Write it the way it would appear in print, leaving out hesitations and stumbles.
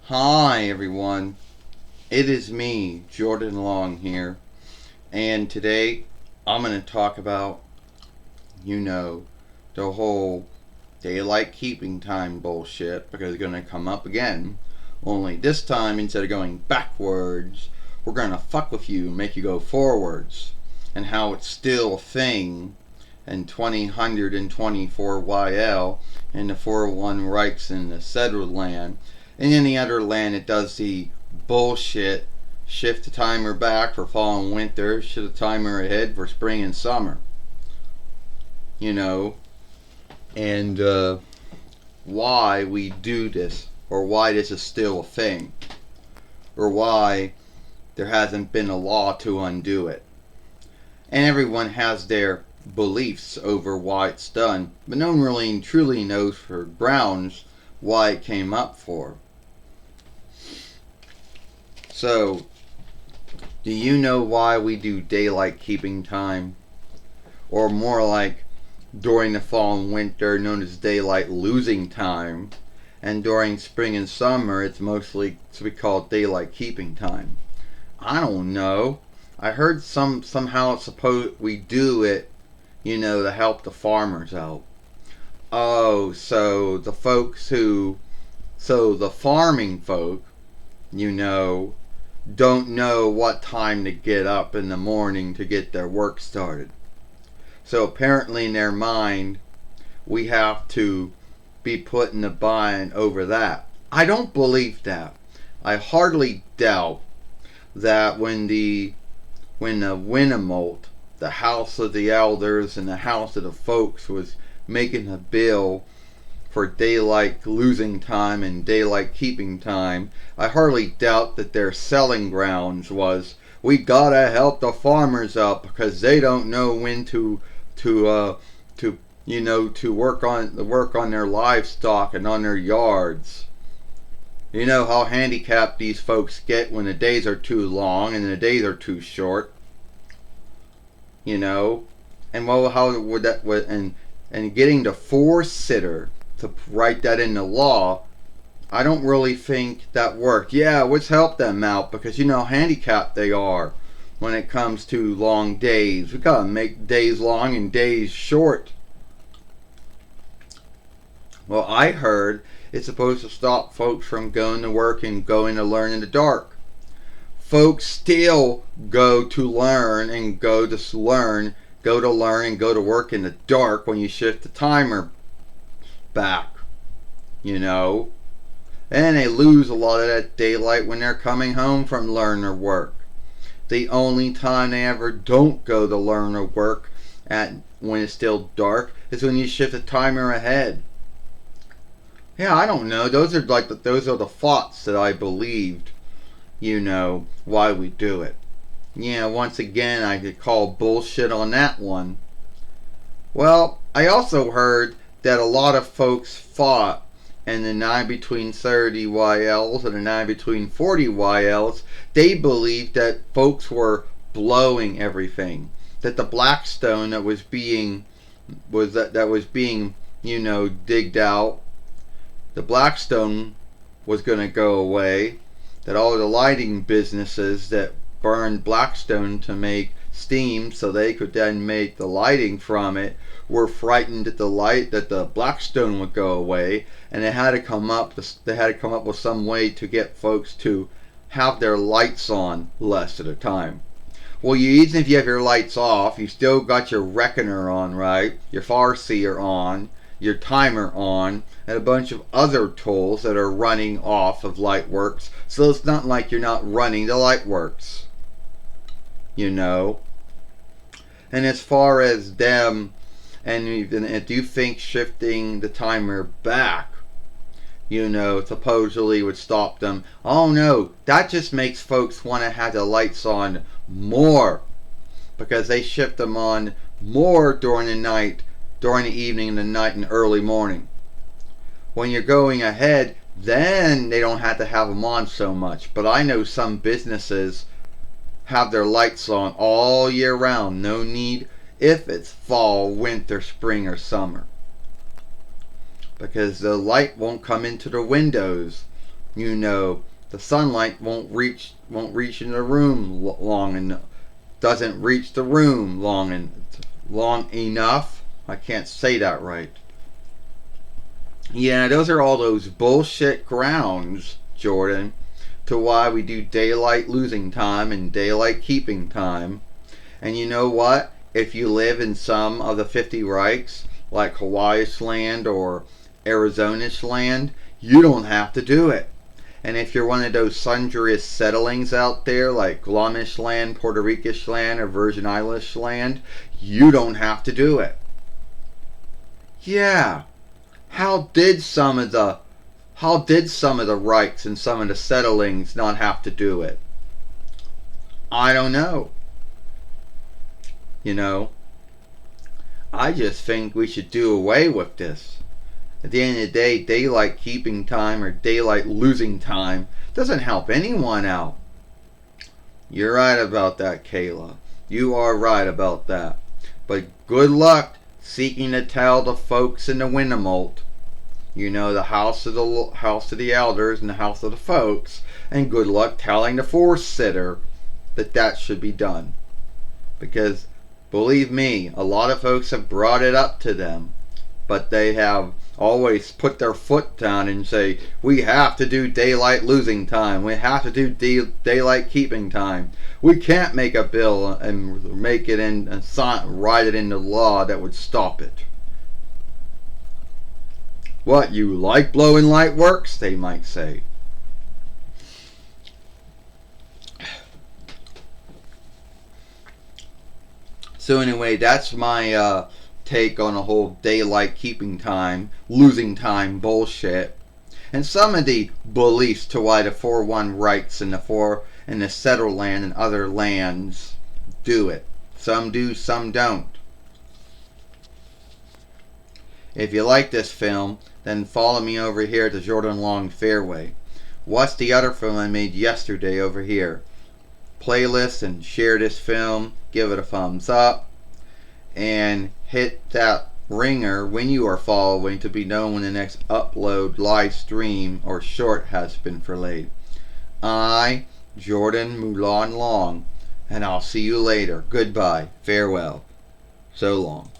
Hi everyone, it is me, Jordan Long here, and today I'm going to talk about, you know, the whole daylight keeping time bullshit because it's going to come up again. Only this time, instead of going backwards, we're going to fuck with you and make you go forwards, and how it's still a thing in 2024 YL and the 401 rights in the settled land. In any other land, it does the bullshit shift the timer back for fall and winter, shift the timer ahead for spring and summer. You know, and why we do this, or why this is still a thing, or why there hasn't been a law to undo it. And everyone has their beliefs over why it's done, but no one really truly knows for grounds why it came up for. So, do you know why we do daylight keeping time? Or more like during the fall and winter, known as daylight losing time. And during spring and summer, it's mostly to be called daylight keeping time. I don't know. I heard somehow it's supposed we do it, to help the farmers out. Oh, so the farming folk, you know, don't know what time to get up in the morning to get their work started. So apparently in their mind, we have to be put in the bind over that. I don't believe that. I hardly doubt that when the Winnemote, the House of the Elders and the House of the Folks, was making a bill for daylight losing time and daylight keeping time, I hardly doubt that their selling grounds was, we gotta help the farmers out because they don't know when to work on their livestock and on their yards. You know how handicapped these folks get when the days are too long and the days are too short. And how would that and getting the four-sitter to write that in the law, I don't really think that worked. Yeah, let's help them out because how handicapped they are when it comes to long days. We gotta make days long and days short. Well, I heard it's supposed to stop folks from going to work and going to learn in the dark. Folks still go to learn and go to learn and go to work in the dark when you shift the timer back. And they lose a lot of that daylight when they're coming home from learn or work. The only time they ever don't go to learn or work when it's still dark is when you shift the timer ahead. Yeah, I don't know. Those are the thoughts that I believed. Why we do it. Once again, I could call bullshit on that one. Well, I also heard that a lot of folks fought in the 9 between 30 YLs and the 9 between 40 YLs. They believed that folks were blowing everything. That the Blackstone that was being digged out, the Blackstone was going to go away. That all the lighting businesses that burned Blackstone to make steam so they could then make the lighting from it were frightened that the Blackstone would go away, and they had to come up with some way to get folks to have their lights on less at a time. Well, even if you have your lights off, you still got your reckoner on, right? Your farseer on, your timer on, and a bunch of other tools that are running off of Lightworks. So it's not like you're not running the Lightworks. And as far as them, and if you think shifting the timer back, supposedly would stop them. Oh no, that just makes folks want to have the lights on more because they shift them on more during the night, during the evening and the night and early morning. When you're going ahead, then they don't have to have them on so much. But I know some businesses have their lights on all year round. No need if it's fall, winter, spring, or summer. Because the light won't come into the windows the sunlight won't reach in the room long enough. Doesn't reach the room long enough. I can't say that right. Yeah, those are all those bullshit grounds, Jordan, to why we do daylight losing time and daylight keeping time. And you know what? If you live in some of the 50 Reichs, like Hawaii's land or Arizona's land, you don't have to do it. And if you're one of those sundrious settlings out there, like Guamish land, Puerto Rican land, or Virgin Islands land, you don't have to do it. Yeah. How did some of the Reichs and some of the settlings not have to do it? I don't know. I just think we should do away with this. At the end of the day, daylight keeping time or daylight losing time doesn't help anyone out. You're right about that, Kayla. You are right about that. But good luck seeking to tell the folks in the Winnemolt, the house of the elders and the house of the folks, and good luck telling the force sitter that should be done. Because believe me, a lot of folks have brought it up to them, but they have always put their foot down and say, we have to do daylight losing time. We have to do daylight keeping time. We can't make a bill and make it in and write it into law that would stop it. What, you like blowing light works? They might say. So anyway, that's my take on the whole daylight keeping time, losing time bullshit, and some of the beliefs to why the 4-1 Reichs and the settled land and other lands do it. Some do, some don't. If you like this film, then follow me over here to Jordan Long Fairway. Watch the other film I made yesterday over here. Playlist and share this film, give it a thumbs up, and hit that ringer when you are following to be known when the next upload, live stream, or short has been relayed. I, Jordan Mulan Long, and I'll see you later. Goodbye. Farewell. So long.